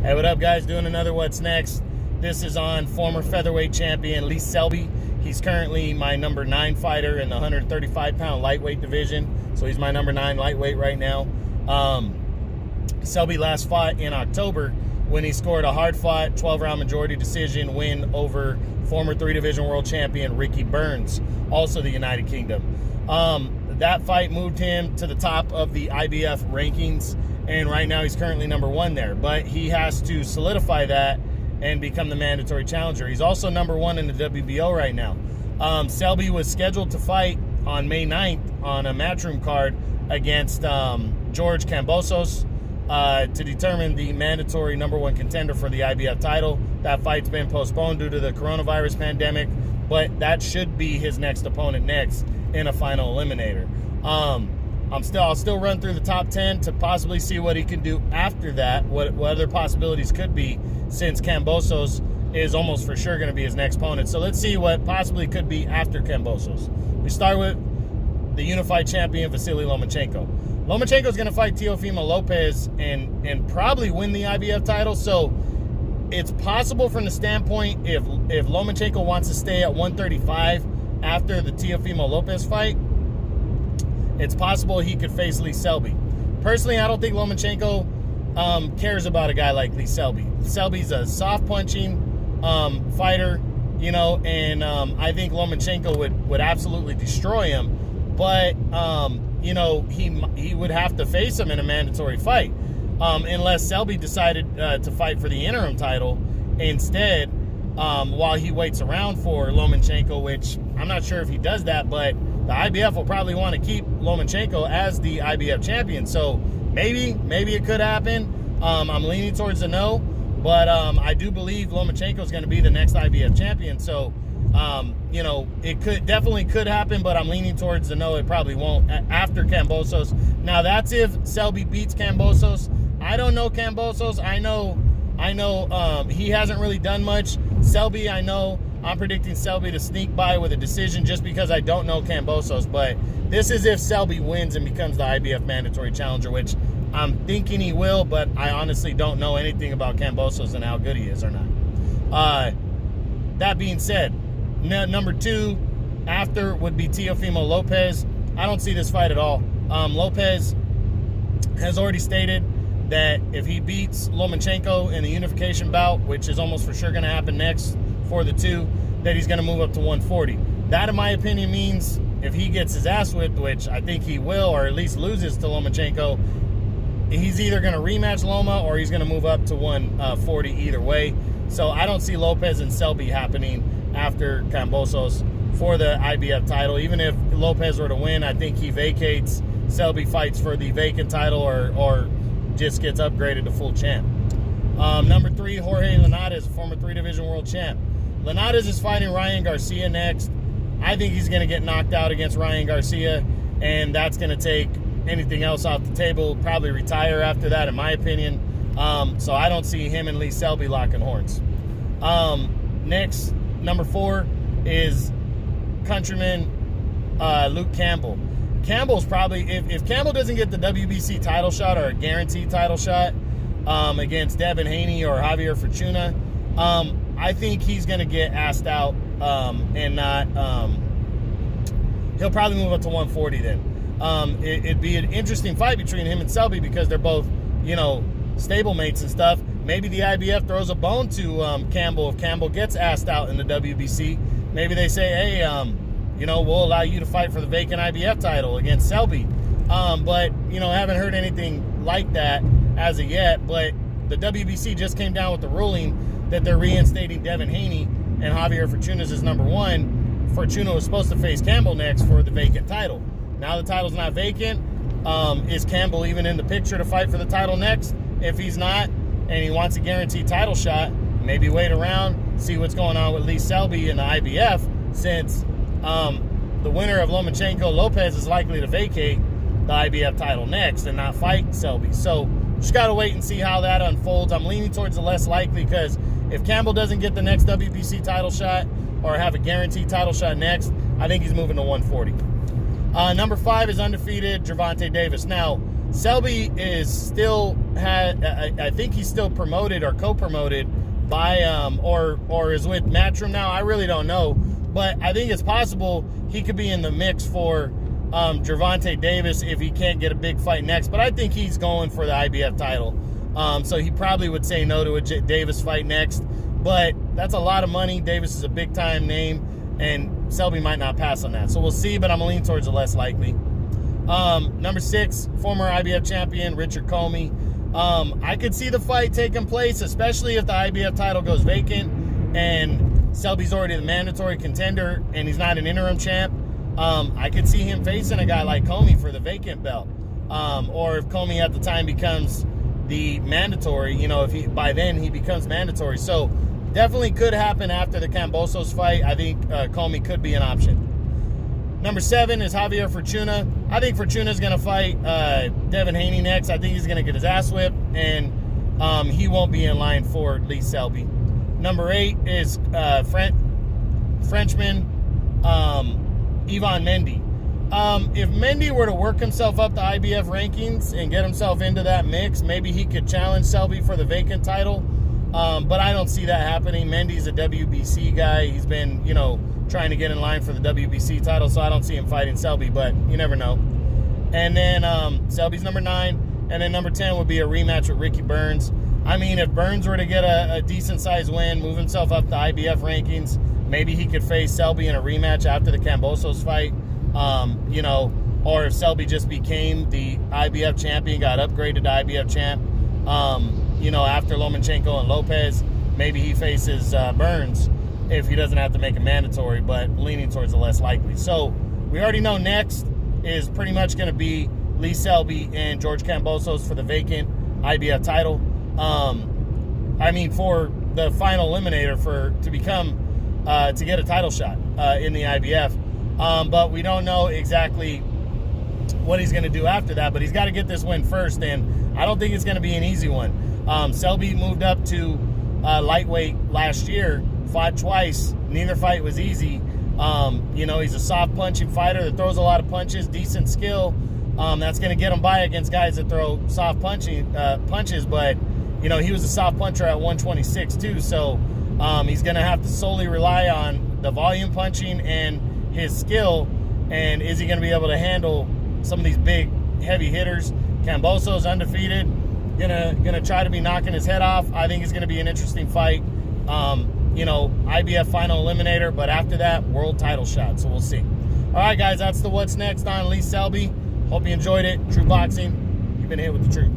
Hey, what up, guys? Doing another What's Next. This is on former featherweight champion Lee Selby. He's currently my number 9 fighter in the 135-pound lightweight division. So he's my number 9 lightweight right now. Selby last fought in October when he scored a hard-fought 12-round majority decision win over former 3-division world champion Ricky Burns, also the United Kingdom. That fight moved him to the top of the IBF rankings, and right now he's currently number 1 there. But he has to solidify that and become the mandatory challenger. He's also number 1 in the WBO right now. Selby was scheduled to fight on May 9th on a matchroom card against George Kambosos to determine the mandatory number 1 contender for the IBF title. That fight's been postponed due to the coronavirus pandemic, but that should be his next opponent next in a final eliminator. I'll still run through the top 10 to possibly see what he can do after that, what other possibilities could be, since Kambosos is almost for sure going to be his next opponent. So let's see what possibly could be after Kambosos. We start with the unified champion, Vasily Lomachenko. Lomachenko is going to fight Teofimo Lopez and probably win the IBF title. So it's possible from the standpoint, if Lomachenko wants to stay at 135 after the Teofimo Lopez fight, it's possible he could face Lee Selby. Personally, I don't think Lomachenko cares about a guy like Lee Selby. Selby's a soft-punching fighter, you know, and I think Lomachenko would absolutely destroy him. But, you know, he would have to face him in a mandatory fight unless Selby decided to fight for the interim title instead while he waits around for Lomachenko, which I'm not sure if he does that, but the IBF will probably want to keep Lomachenko as the IBF champion. So maybe it could happen. I'm leaning towards the no, but I do believe Lomachenko is going to be the next IBF champion. So, you know, it definitely could happen, but I'm leaning towards the no. It probably won't after Kambosos. Now, that's if Selby beats Kambosos. I don't know Kambosos. I know he hasn't really done much. Selby, I know. I'm predicting Selby to sneak by with a decision just because I don't know Kambosos. But this is if Selby wins and becomes the IBF mandatory challenger, which I'm thinking he will, but I honestly don't know anything about Kambosos and how good he is or not. That being said, number 2 after would be Teofimo Lopez. I don't see this fight at all. Lopez has already stated that if he beats Lomachenko in the unification bout, which is almost for sure going to happen next for the 2, that he's going to move up to 140. That, in my opinion, means if he gets his ass whipped, which I think he will, or at least loses to Lomachenko, he's either going to rematch Loma or he's going to move up to 140 either way. So I don't see Lopez and Selby happening after Kambosos for the IBF title. Even if Lopez were to win, I think he vacates. Selby fights for the vacant title or just gets upgraded to full champ. Number 3, Jorge Linares, former 3-division world champ. Linares is fighting Ryan Garcia next. I think he's going to get knocked out against Ryan Garcia, and that's going to take anything else off the table, probably retire after that, in my opinion. So I don't see him and Lee Selby locking horns. Next, number 4 is countryman Luke Campbell. Campbell's probably, if Campbell doesn't get the WBC title shot or a guaranteed title shot against Devin Haney or Javier Fortuna, I think he's going to get asked out and not, he'll probably move up to 140 then. It'd be an interesting fight between him and Selby because they're both, you know, stablemates and stuff. Maybe the IBF throws a bone to Campbell if Campbell gets asked out in the WBC. Maybe they say, hey, you know, we'll allow you to fight for the vacant IBF title against Selby. But, you know, I haven't heard anything like that as of yet. But the WBC just came down with the ruling that they're reinstating Devin Haney and Javier Fortuna as number 1. Fortuna was supposed to face Campbell next for the vacant title. Now the title's not vacant. Is Campbell even in the picture to fight for the title next? If he's not, and he wants a guaranteed title shot, maybe wait around, see what's going on with Lee Selby in the IBF, since the winner of Lomachenko-Lopez is likely to vacate the IBF title next and not fight Selby. So just got to wait and see how that unfolds. I'm leaning towards the less likely because if Campbell doesn't get the next WBC title shot or have a guaranteed title shot next, I think he's moving to 140. Number 5 is undefeated Gervonta Davis. Now, Selby is still I think he's still promoted or co-promoted by or is with Matchroom now. I really don't know, but I think it's possible he could be in the mix for Gervonta Davis if he can't get a big fight next. But I think he's going for the IBF title, so he probably would say no to a Davis fight next. But that's a lot of money. Davis is a big time name, and Selby might not pass on that. So we'll see, but I'm gonna lean towards the less likely. Number 6, former IBF champion Richard Comey. I could see the fight taking place, especially if the IBF title goes vacant and Selby's already the mandatory contender and he's not an interim champ. I could see him facing a guy like Comey for the vacant belt. Or if Comey at the time becomes the mandatory, if by then he becomes mandatory. So definitely could happen after the Kambosos fight. I think Comey could be an option. Number 7 is Javier Fortuna. I think Fortuna's going to fight Devin Haney next. I think he's going to get his ass whipped, and he won't be in line for Lee Selby. Number 8 is Frenchman Ivan Mendy. If Mendy were to work himself up the IBF rankings and get himself into that mix, maybe he could challenge Selby for the vacant title. But I don't see that happening. Mendy's a WBC guy. He's been, trying to get in line for the WBC title, so I don't see him fighting Selby, but you never know. And then Selby's number 9, and then number 10 would be a rematch with Ricky Burns. I mean, if Burns were to get a decent-sized win, move himself up the IBF rankings, maybe he could face Selby in a rematch after the Kambosos fight, or if Selby just became the IBF champion, got upgraded to IBF champ, after Lomachenko and Lopez, maybe he faces Burns if he doesn't have to make it mandatory, but leaning towards the less likely. So we already know next is pretty much going to be Lee Selby and George Kambosos for the vacant IBF title. For the final eliminator to get a title shot in the IBF. But we don't know exactly what he's going to do after that, but he's got to get this win first, and I don't think it's going to be an easy one. Selby moved up to lightweight last year, fought twice. Neither fight was easy. He's a soft punching fighter that throws a lot of punches, decent skill. That's going to get him by against guys that throw soft punches. But, he was a soft puncher at 126 too. So he's going to have to solely rely on the volume punching and his skill. And is he going to be able to handle some of these big, heavy hitters? Kambosos undefeated. Gonna try to be knocking his head off. I think it's going to be an interesting fight. IBF final eliminator, but after that, world title shot. So we'll see. All right, guys, that's the what's next on Lee Selby. Hope you enjoyed it. True Boxing, you've been hit with the truth.